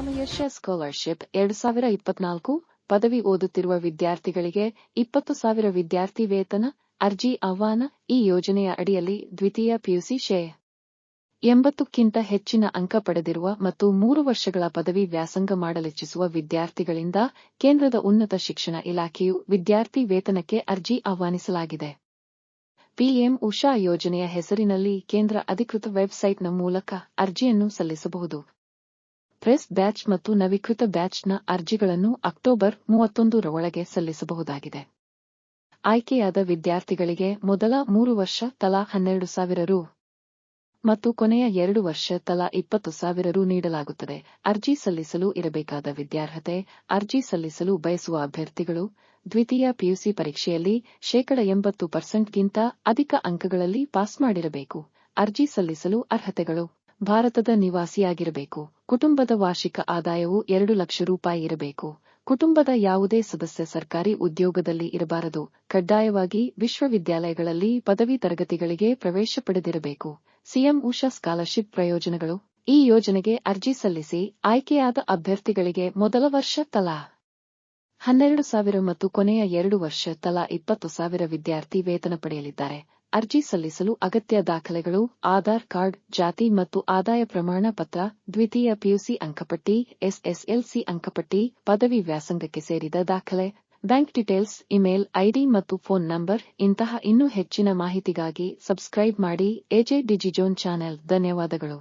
ಪ್ರಥಮ ಸ್ಕಾಲರ್ಶಿಪ್ 2024 ಪದವಿ ಓದುತ್ತಿರುವ ವಿದ್ಯಾರ್ಥಿಗಳಿಗೆ 20,000 ವಿದ್ಯಾರ್ಥಿ ವೇತನ ಅರ್ಜಿ ಆಹ್ವಾನ. ಈ ಯೋಜನೆಯ ಅಡಿಯಲ್ಲಿ ದ್ವಿತೀಯ ಪಿಯುಸಿ ಶೇ 80ಕ್ಕಿಂತ ಹೆಚ್ಚಿನ ಅಂಕ ಪಡೆದಿರುವ ಮತ್ತು 3 ವರ್ಷಗಳ ಪದವಿ ವ್ಯಾಸಂಗ ಮಾಡಲಿಚ್ಛಿಸುವ ವಿದ್ಯಾರ್ಥಿಗಳಿಂದ ಕೇಂದ್ರದ ಉನ್ನತ ಶಿಕ್ಷಣ ಇಲಾಖೆಯು ವಿದ್ಯಾರ್ಥಿ ವೇತನಕ್ಕೆ ಅರ್ಜಿ ಆಹ್ವಾನಿಸಲಾಗಿದೆ. ಪಿಎಂ ಉಷಾ ಯೋಜನೆಯ ಹೆಸರಿನಲ್ಲಿ ಕೇಂದ್ರ ಅಧಿಕೃತ ವೆಬ್ಸೈಟ್ನ ಮೂಲಕ ಅರ್ಜಿಯನ್ನು ಸಲ್ಲಿಸಬಹುದು. ಪ್ರೆಸ್ ಬ್ಯಾಚ್ ಮತ್ತು ನವೀಕೃತ ಬ್ಯಾಚ್ನ ಅರ್ಜಿಗಳನ್ನು ಅಕ್ಟೋಬರ್ 31 ರೊಳಗೆ ಸಲ್ಲಿಸಬಹುದಾಗಿದೆ. ಆಯ್ಕೆಯಾದ ವಿದ್ಯಾರ್ಥಿಗಳಿಗೆ ಮೊದಲ 3 ವರ್ಷ ತಲಾ 12,000 ರು ಮತ್ತು ಕೊನೆಯ 2 ವರ್ಷ ತಲಾ 20,000 ರು ನೀಡಲಾಗುತ್ತದೆ. ಅರ್ಜಿ ಸಲ್ಲಿಸಲು ಇರಬೇಕಾದ ವಿದ್ಯಾರ್ಹತೆ. ಅರ್ಜಿ ಸಲ್ಲಿಸಲು ಬಯಸುವ ಅಭ್ಯರ್ಥಿಗಳು ದ್ವಿತೀಯ ಪಿಯುಸಿ ಪರೀಕ್ಷೆಯಲ್ಲಿ 80%ಗಿಂತ ಅಧಿಕ ಅಂಕಗಳಲ್ಲಿ ಪಾಸ್ ಮಾಡಿರಬೇಕು. ಅರ್ಜಿ ಸಲ್ಲಿಸಲು ಅರ್ಹತೆಗಳು: ಭಾರತದ ನಿವಾಸಿಯಾಗಿರಬೇಕು. ಕುಟುಂಬದ ವಾರ್ಷಿಕ ಆದಾಯವು 2 ಲಕ್ಷ ರೂಪಾಯಿ ಇರಬೇಕು. ಕುಟುಂಬದ ಯಾವುದೇ ಸದಸ್ಯ ಸರ್ಕಾರಿ ಉದ್ಯೋಗದಲ್ಲಿ ಇರಬಾರದು. ಕಡ್ಡಾಯವಾಗಿ ವಿಶ್ವವಿದ್ಯಾಲಯಗಳಲ್ಲಿ ಪದವಿ ತರಗತಿಗಳಿಗೆ ಪ್ರವೇಶ ಪಡೆದಿರಬೇಕು. ಸಿಎಂ ಉಷಾ ಸ್ಕಾಲರ್ಶಿಪ್ ಪ್ರಯೋಜನಗಳು: ಈ ಯೋಜನೆಗೆ ಅರ್ಜಿ ಸಲ್ಲಿಸಿ ಆಯ್ಕೆಯಾದ ಅಭ್ಯರ್ಥಿಗಳಿಗೆ ಮೊದಲ ವರ್ಷ ತಲಾ 12,000 ಮತ್ತು ಕೊನೆಯ 2 ವರ್ಷ ತಲಾ 20,000 ವಿದ್ಯಾರ್ಥಿ ವೇತನ ಪಡೆಯಲಿದ್ದಾರೆ. ಅರ್ಜಿ ಸಲ್ಲಿಸಲು ಅಗತ್ಯ ದಾಖಲೆಗಳು: ಆಧಾರ್ ಕಾರ್ಡ್, ಜಾತಿ ಮತ್ತು ಆದಾಯ ಪ್ರಮಾಣ ಪತ್ರ, ದ್ವಿತೀಯ ಪಿಯುಸಿ ಅಂಕಪಟ್ಟಿ, ಎಸ್ಎಸ್ಎಲ್ಸಿ ಅಂಕಪಟ್ಟಿ, ಪದವಿ ವ್ಯಾಸಂಗಕ್ಕೆ ಸೇರಿದ ದಾಖಲೆ, ಬ್ಯಾಂಕ್ ಡೀಟೇಲ್ಸ್, ಇಮೇಲ್ ಐಡಿ ಮತ್ತು ಫೋನ್ ನಂಬರ್. ಇಂತಹ ಇನ್ನೂ ಹೆಚ್ಚಿನ ಮಾಹಿತಿಗಾಗಿ ಸಬ್ಸ್ಕ್ರೈಬ್ ಮಾಡಿ ಎಜೆ ಡಿಜಿಜೋನ್ ಚಾನೆಲ್. ಧನ್ಯವಾದಗಳು.